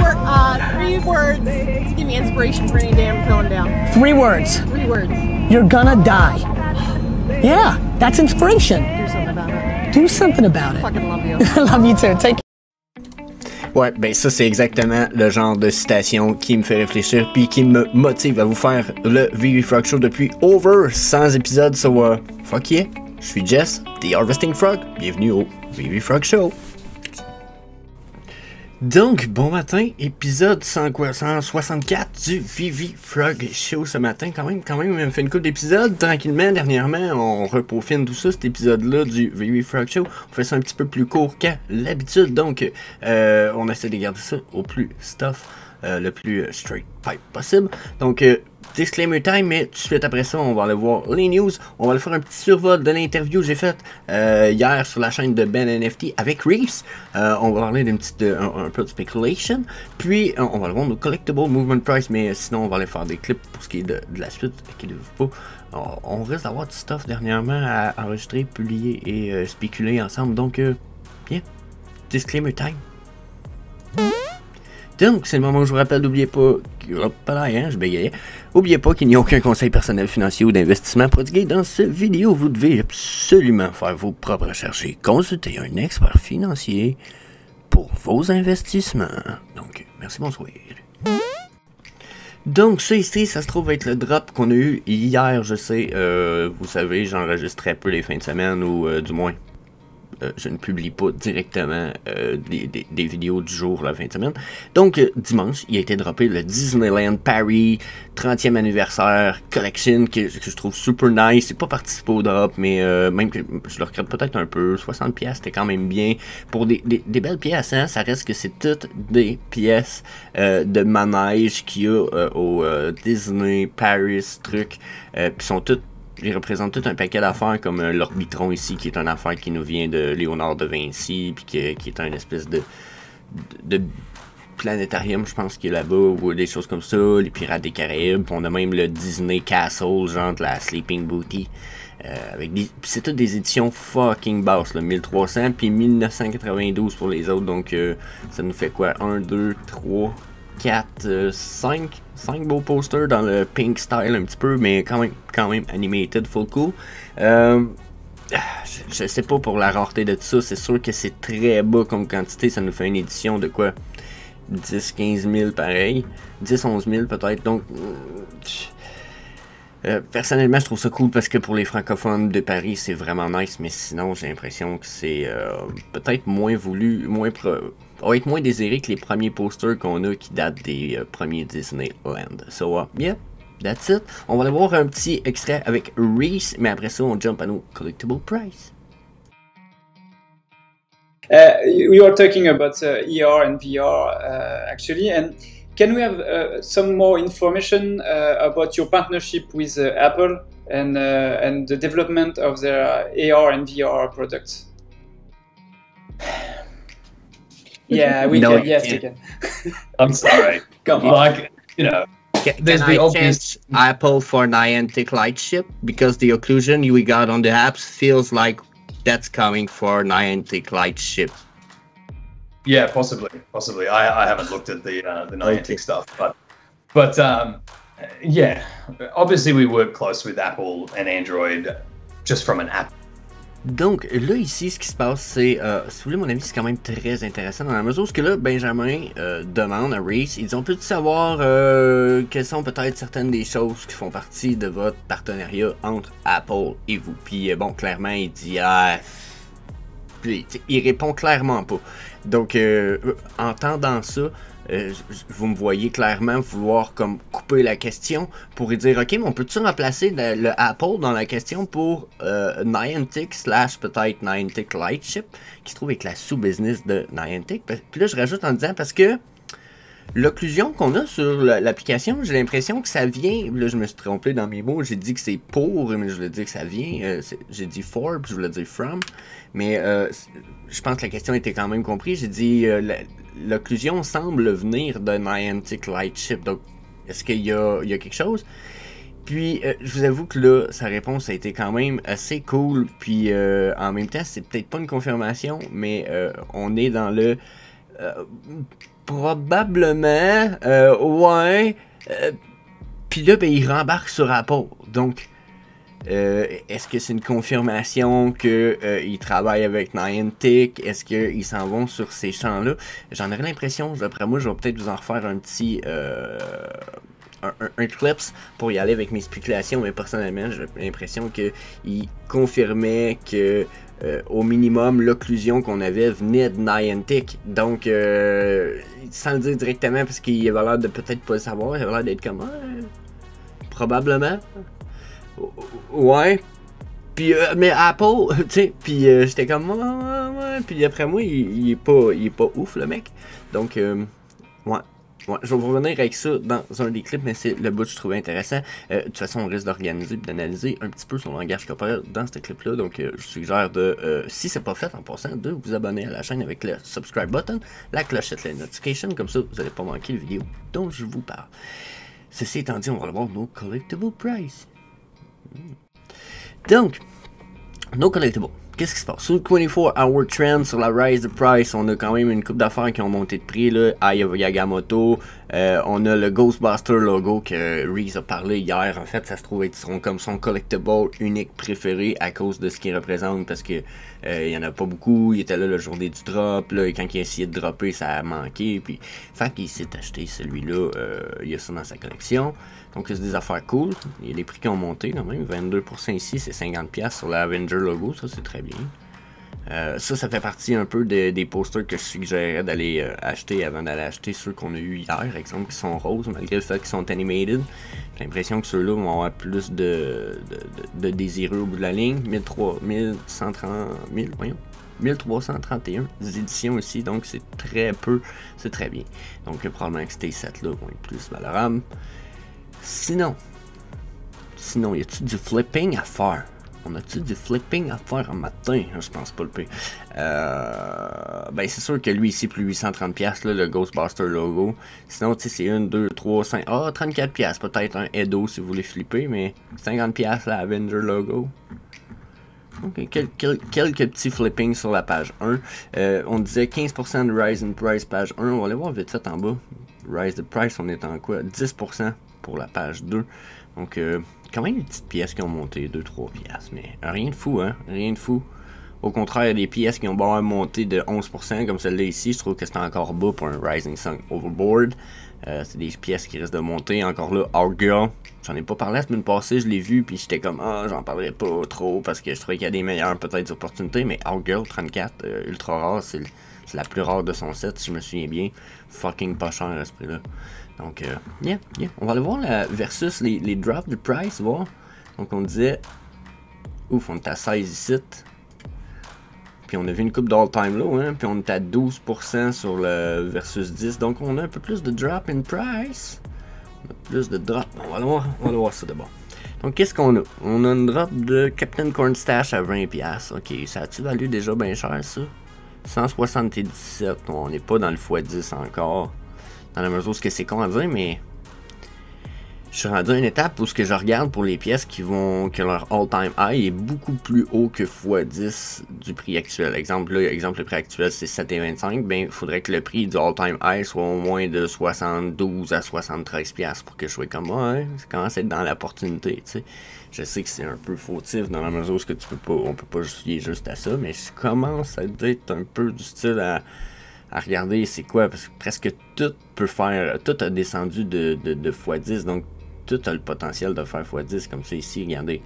Three words to give me inspiration for any day I'm feeling down. 3 words. 3 words. You're gonna die. Yeah, that's inspiration. Do something about it. Do something about it. Fucking love you. Love you too. Take Ouais, ben ça c'est exactement le genre de citation qui me fait réfléchir puis qui me motive à vous faire le VV Frog Show depuis over 100 épisodes. So, fuck yeah, je suis Jess, The Harvesting Frog. Bienvenue au VV Frog Show. Donc, bon matin, épisode 164 du VV Frog Show ce matin. Quand même, on fait une couple d'épisodes tranquillement. Dernièrement, on repaufine tout ça, cet épisode-là du VV Frog Show. On fait ça un petit peu plus court qu'à l'habitude. Donc, on essaie de garder ça au plus stuff, le plus straight pipe possible. Donc, disclaimer time, mais tout de suite après ça, on va aller voir les news. On va aller faire un petit survol de l'interview que j'ai faite hier sur la chaîne de Ben NFT avec Reese. On va parler d'un petit un peu de speculation. Puis, on va aller voir nos collectible movement price, mais sinon, on va aller faire des clips pour ce qui est de la suite. Inquiétez-vous pas. On risque d'avoir du stuff dernièrement à enregistrer, publier et spéculer ensemble. Donc, bien, disclaimer time. Donc, c'est le moment où je vous rappelle, n'oubliez pas, je bégayais. N'oubliez pas qu'il n'y a aucun conseil personnel financier ou d'investissement prodigué dans cette vidéo. Vous devez absolument faire vos propres recherches et consulter un expert financier pour vos investissements. Donc, merci, bonsoir. Donc, ça ici, ça se trouve être le drop qu'on a eu hier, je sais. Vous savez, j'enregistrais peu les fins de semaine ou du moins. Je ne publie pas directement des vidéos du jour la fin de semaine. Donc, dimanche, il a été droppé le Disneyland Paris 30e anniversaire collection que je trouve super nice. C'est pas participé au drop, mais même que je le regrette peut-être un peu. 60$, c'était quand même bien. Pour des belles pièces, hein, ça reste que c'est toutes des pièces de manège qu'il y a au Disney Paris truc. Puis sont toutes. Ils représentent tout un paquet d'affaires comme l'Orbitron ici, qui est une affaire qui nous vient de Léonard de Vinci, puis qui est un espèce de planétarium, je pense, qui est là-bas, ou des choses comme ça, les Pirates des Caraïbes, puis on a même le Disney Castle, genre de la Sleeping Beauty, c'est toutes des éditions fucking basses, là, 1300, puis 1992 pour les autres, donc ça nous fait quoi, 1, 2, 3... 4, 5 beaux posters dans le pink style un petit peu, mais quand même animated, full cool. Je sais pas pour la rareté de tout ça, c'est sûr que c'est très bas comme quantité, ça nous fait une édition de quoi 10-15 000 pareil, 10-11 000 peut-être, donc personnellement je trouve ça cool parce que pour les francophones de Paris c'est vraiment nice, mais sinon j'ai l'impression que c'est peut-être moins voulu, va être moins désiré que les premiers posters qu'on a qui datent des premiers Disneyland. So, yeah, that's it. On va aller voir un petit extrait avec Reese, mais après ça, on jump à nos collectible price. We are talking about ER and VR actually, and can we have some more information about your partnership with Apple and the development of their AR and VR products? Yeah, we no, can. Yes, we can. I'm sorry. Come on. Like, you know, there's Can the I obvious. change Apple for Niantic Lightship? Because the occlusion we got on the apps feels like that's coming for Niantic Lightship. Yeah, possibly. I haven't looked at the Niantic stuff, but yeah, obviously we work close with Apple and Android, just from an app. Donc là ici ce qui se passe c'est, si vous voulez mon avis c'est quand même très intéressant dans la mesure où ce que là Benjamin demande à Reese, il dit on peut savoir quelles sont peut-être certaines des choses qui font partie de votre partenariat entre Apple et vous, puis bon clairement il dit il répond clairement pas, donc entendant ça vous me voyez clairement vouloir comme couper la question pour lui dire ok mais on peut-tu remplacer le Apple dans la question pour Niantic / peut-être Niantic Lightship qui se trouve avec la sous-business de Niantic. Puis là je rajoute en disant parce que l'occlusion qu'on a sur l'application, j'ai l'impression que ça vient, là je me suis trompé dans mes mots, j'ai dit que c'est pour, mais je voulais dire que ça vient, j'ai dit for, puis je voulais dire from, mais je pense que la question était quand même comprise, j'ai dit l'occlusion semble venir de Niantic Lightship, donc est-ce qu'il y a quelque chose? Puis je vous avoue que là, sa réponse a été quand même assez cool, puis en même temps c'est peut-être pas une confirmation, mais on est dans le Probablement, ouais. Puis là, ben, il rembarque sur Apple. Donc, est-ce que c'est une confirmation qu'ils travaillent avec Niantic? Est-ce qu'ils s'en vont sur ces champs-là? J'en aurais l'impression, d'après moi, je vais peut-être vous en refaire un petit... un clips pour y aller avec mes spéculations, mais personnellement, j'ai l'impression qu'il confirmait que au minimum, l'occlusion qu'on avait venait de Niantic. Donc, sans le dire directement, parce qu'il avait l'air de peut-être pas le savoir, il avait l'air d'être comme probablement. Ouais. Puis, mais Apple, tu sais, puis j'étais comme ouais. Puis après moi, il est pas ouf, le mec. Donc, ouais. Ouais, je vais vous revenir avec ça dans un des clips, mais c'est le bout que je trouvais intéressant. De toute façon, on risque d'organiser et d'analyser un petit peu son langage corporel dans ce clip-là. Donc, je suggère de, si c'est pas fait en passant, de vous abonner à la chaîne avec le subscribe button, la clochette, la notification, comme ça, vous n'allez pas manquer les vidéos dont je vous parle. Ceci étant dit, on va voir nos collectible price. Donc, nos collectibles. Qu'est-ce qui se passe? Sur le 24-hour trend, sur la rise de price, on a quand même une coupe d'affaires qui ont monté de prix. Là. Aya Yagamoto, on a le Ghostbuster logo que Reese a parlé hier. En fait, ça se trouve être comme son collectible unique préféré à cause de ce qu'il représente. Parce que il y en a pas beaucoup. Il était là le jour du drop. Là, et quand il a essayé de dropper, ça a manqué. Puis, fait qu'il s'est acheté celui-là. Il y a ça dans sa collection. Donc, c'est des affaires cool. Il y a les prix qui ont monté quand même. 22% ici, c'est 50$ sur la Avenger logo. Ça, c'est très bien. Ça fait partie un peu des posters que je suggérais d'aller acheter avant d'aller acheter ceux qu'on a eu hier, exemple, qui sont roses, malgré le fait qu'ils sont animated. J'ai l'impression que ceux-là vont avoir plus de désireux au bout de la ligne. 1331 éditions aussi, donc c'est très peu, c'est très bien. Donc probablement que ces sets-là vont être plus valorables. Sinon, y a-t-il du flipping à faire? On a-tu du flipping à faire un matin? Je pense pas le pire. Ben c'est sûr que lui ici, plus 830$, là, le Ghostbuster logo. Sinon, tu sais, c'est 1, 2, 3, 5... Ah, 34$, peut-être un Edo si vous voulez flipper, mais 50$ la Avenger logo. Ok, quelques petits flippings sur la page 1. On disait 15% de rise in price page 1. On va aller voir vite fait en bas. Rise de price, on est en quoi? 10% pour la page 2. Donc, quand même des petites pièces qui ont monté 2-3$, mais rien de fou, hein, rien de fou. Au contraire, il y a des pièces qui ont monté de 11%, comme celle-là ici, je trouve que c'est encore bas pour un Rising Sun Overboard. C'est des pièces qui risquent de monter. Encore là, Outgirl, j'en ai pas parlé la semaine passée, je l'ai vu, puis j'étais comme, j'en parlerai pas trop, parce que je trouvais qu'il y a des meilleures peut-être opportunités, mais Outgirl 34, ultra rare, c'est la plus rare de son set, si je me souviens bien. Fucking pas cher à ce prix-là. Donc, yeah. On va aller voir versus les drops de price, voir. Donc, on disait, ouf, on est à 16 ici. Puis, on a vu une coupe d'all-time low, hein. Puis, on est à 12% sur le versus 10. Donc, on a un peu plus de drop in price. On a plus de drop. On va aller voir ça d'abord. Donc, qu'est-ce qu'on a? On a une drop de Captain Cornstash à 20$. Ok, ça a-tu valu déjà bien cher, ça? 177. On n'est pas dans le x10 encore. Dans la mesure où c'est con à dire, mais je suis rendu à une étape où ce que je regarde pour les pièces que leur all-time high est beaucoup plus haut que x10 du prix actuel. Exemple, le prix actuel c'est 7,25$, ben il faudrait que le prix du all-time high soit au moins de 72 à 73$ pour que je sois comme moi, hein, ça commence à être dans l'opportunité, tu sais. Je sais que c'est un peu fautif dans la mesure où on peut pas justifier juste à ça, mais je commence à être un peu du style à regarder c'est quoi, parce que presque tout a descendu de x10, donc tout a le potentiel de faire x10, comme ça ici, regardez,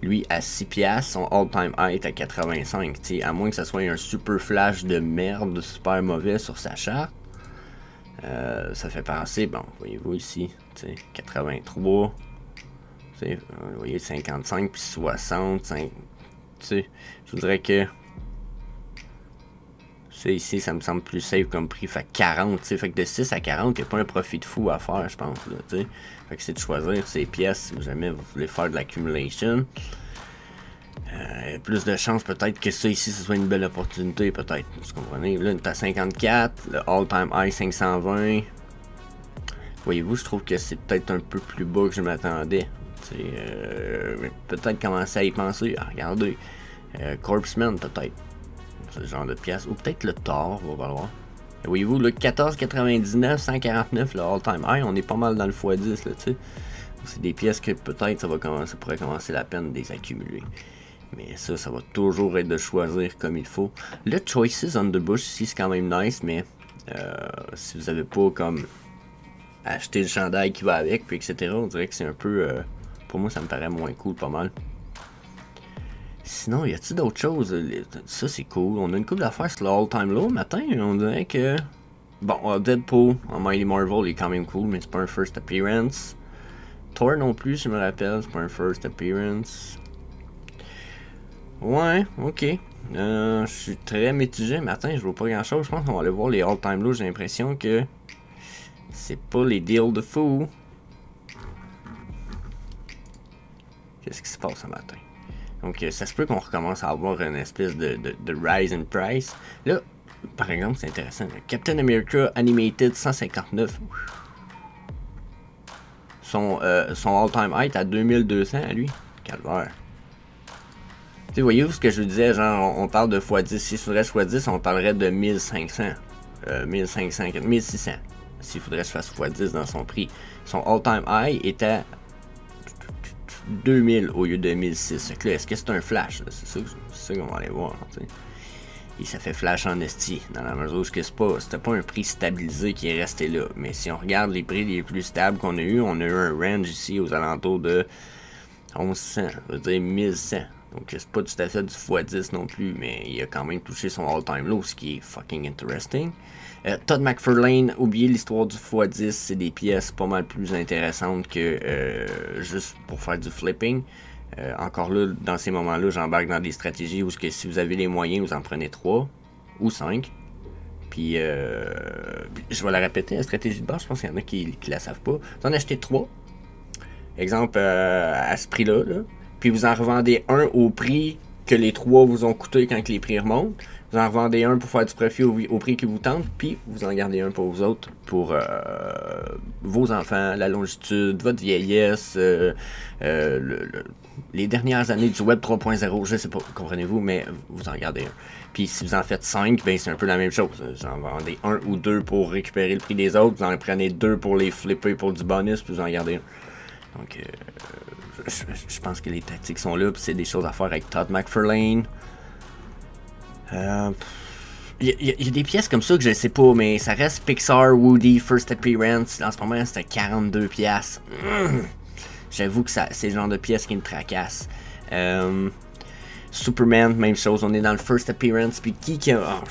lui à 6$, son all-time high est à 85$, t'sais, à moins que ça soit un super flash de merde, super mauvais sur sa charte, ça fait penser, bon, voyez-vous ici, 83, vous voyez 55 puis 60, je vous dirais que ça ici, ça me semble plus safe comme prix. Fait 40, tu sais. Fait que de 6 à 40, il n'y a pas un profit de fou à faire, je pense, là, tu sais. Fait que c'est de choisir ces pièces si jamais vous voulez faire de l'accumulation. Plus de chance peut-être que ça ici, ce soit une belle opportunité, peut-être. Vous comprenez? Là, on est à 54, le all-time high 520. Voyez-vous, je trouve que c'est peut-être un peu plus bas que je m'attendais. Peut-être commencer à y penser. Regardez. Corpseman, peut-être. Ce genre de pièce. Ou peut-être le Thor, on va voir. Voyez-vous, le 14,99, 149, le all-time high, on est pas mal dans le x10, là, tu sais. C'est des pièces que peut-être ça pourrait commencer la peine de les accumuler. Mais ça va toujours être de choisir comme il faut. Le Choices on the Bush ici, c'est quand même nice, mais si vous avez pas comme acheté le chandail qui va avec, puis etc., on dirait que c'est un peu... pour moi, ça me paraît moins cool, pas mal. Sinon, y a-t-il d'autres choses? Ça, c'est cool. On a une couple d'affaires sur le all-time low matin. On dirait que... Bon, Deadpool en Mighty Marvel, il est quand même cool, mais c'est pas un first appearance. Thor non plus, je me rappelle, c'est pas un first appearance. Ouais, ok. Je suis très mitigé. Matin, je vois pas grand-chose. Je pense qu'on va aller voir les all-time low. J'ai l'impression que c'est pas les deals de fou. Qu'est-ce qui se passe ce matin? Donc, ça se peut qu'on recommence à avoir une espèce de rise in price. Là, par exemple, c'est intéressant. Captain America Animated 159. Son all-time high est à 2200 à lui. Calvaire. Tu sais, voyez-vous ce que je vous disais? Genre, on parle de x10. S'il faudrait x10, on parlerait de 1500. 1500, 1600. S'il faudrait que je fasse x10 dans son prix. Son all-time high est à 2000 au lieu de 1006. Là, est-ce que c'est un flash? C'est ça qu'on va aller voir. T'sais. Et ça fait flash en esti, dans la mesure où c'était pas un prix stabilisé qui est resté là. Mais si on regarde les prix les plus stables qu'on a eu, on a eu un range ici aux alentours de 1100, je veux dire 1100. Donc c'est pas tout à fait du x10 non plus, mais il a quand même touché son all-time low, ce qui est fucking interesting. Todd McFarlane, oubliez l'histoire du x10, c'est des pièces pas mal plus intéressantes que juste pour faire du flipping. Encore là, dans ces moments-là, j'embarque dans des stratégies où que si vous avez les moyens, vous en prenez 3 ou 5. Puis, je vais la répéter, la stratégie de base, je pense qu'il y en a qui la savent pas. Vous en achetez 3, exemple à ce prix-là, là. Puis vous en revendez un au prix que les 3 vous ont coûté quand les prix remontent. Vous en revendez un pour faire du profit au prix qui vous tente, puis vous en gardez un pour vous autres, pour vos enfants, la longitude, votre vieillesse, les dernières années du Web 3.0, je sais pas, comprenez-vous, mais vous en gardez un. Puis si vous en faites 5, ben c'est un peu la même chose. Vous en vendez 1 ou 2 pour récupérer le prix des autres, vous en prenez 2 pour les flipper pour du bonus, puis vous en gardez un. Donc, je pense que les tactiques sont là, puis c'est des choses à faire avec Todd McFarlane. Il y a des pièces comme ça que je sais pas, mais ça reste Pixar, Woody, First Appearance. En ce moment, c'était 42 pièces. J'avoue que c'est le genre de pièces qui me tracassent. Superman, même chose. On est dans le First Appearance. Puis qui a...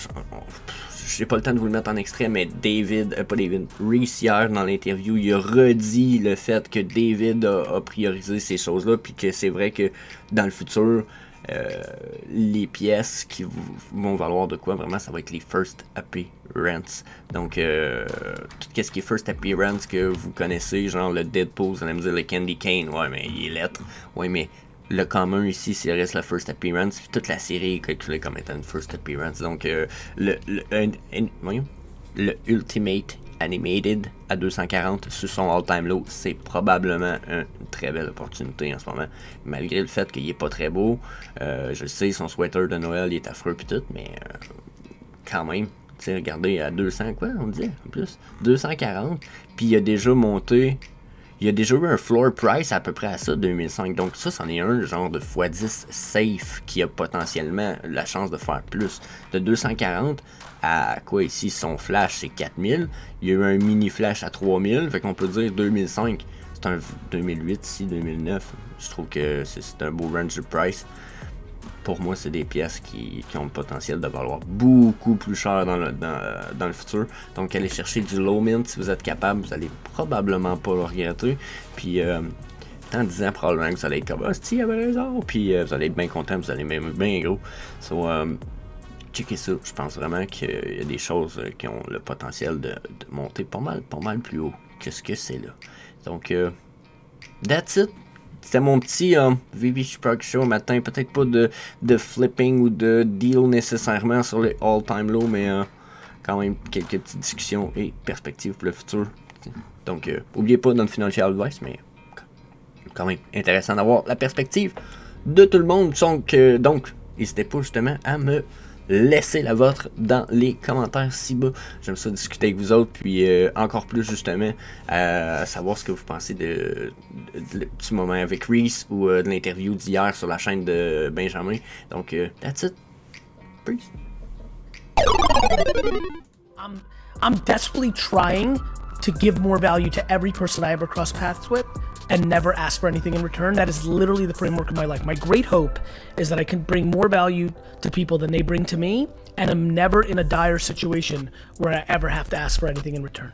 j'ai pas le temps de vous le mettre en extrait, mais Reese hier dans l'interview, il a redit le fait que David a priorisé ces choses-là, puis que c'est vrai que dans le futur, les pièces qui vont valoir de quoi, vraiment, ça va être les First Appearance. Donc, tout ce qui est First Appearance que vous connaissez, genre le Deadpool, vous allez me dire le Candy Cane, ouais, mais il est lettre. Ouais, mais le commun ici, c'est reste la First Appearance, puis toute la série est calculée comme étant une First Appearance. Donc, le Ultimate Animated à 240 sur son all-time low, c'est probablement une très belle opportunité en ce moment, malgré le fait qu'il est pas très beau. Je sais, son sweater de Noël il est affreux pis tout, mais quand même, tu sais, regardez à 200 quoi, on dit en plus 240, puis il a déjà monté. Il y a déjà eu un floor price à peu près à ça, 2005. Donc ça, c'en est un genre de x10 safe qui a potentiellement la chance de faire plus. De 240 à quoi ici, son flash, c'est 4000. Il y a eu un mini flash à 3000. Fait qu'on peut dire 2005. C'est un 2008 ici, 2009. Je trouve que c'est un beau range de price. Pour moi, c'est des pièces qui ont le potentiel de valoir beaucoup plus cher dans le futur. Donc, allez chercher du low mint si vous êtes capable. Vous allez probablement pas le regretter. Puis, en disant probablement que vous allez être comme « Ah, il avait raison! » Puis, vous allez être bien content, vous allez même bien gros. So, checkez ça. Je pense vraiment qu'il y a des choses qui ont le potentiel de monter pas mal plus haut que ce que c'est là. Donc, that's it. C'était mon petit VV Sprock Show matin. Peut-être pas de flipping ou de deal nécessairement sur les all-time low, mais quand même quelques petites discussions et perspectives pour le futur. Donc, oubliez pas notre financial advice, mais quand même intéressant d'avoir la perspective de tout le monde. Donc, n'hésitez pas justement à me laissez la vôtre dans les commentaires ci-bas. J'aime ça discuter avec vous autres, puis encore plus justement à savoir ce que vous pensez du petit moment avec Reese ou de l'interview d'hier sur la chaîne de Benjamin. Donc, that's it. Peace. I'm desperately trying to give more value to every person I ever cross paths with and never ask for anything in return. That is literally the framework of my life. My great hope is that I can bring more value to people than they bring to me, and I'm never in a dire situation where I ever have to ask for anything in return.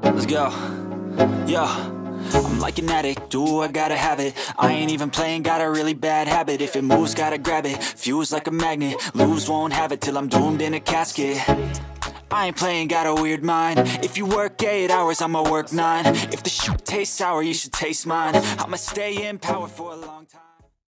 Let's go. Yo. I'm like an addict, do I gotta have it. I ain't even playing, got a really bad habit. If it moves, gotta grab it, fuse like a magnet. Lose, won't have it till I'm doomed in a casket. I ain't playing, got a weird mind. If you work 8 hours, I'ma work 9. If the shit tastes sour, you should taste mine. I'ma stay in power for a long time.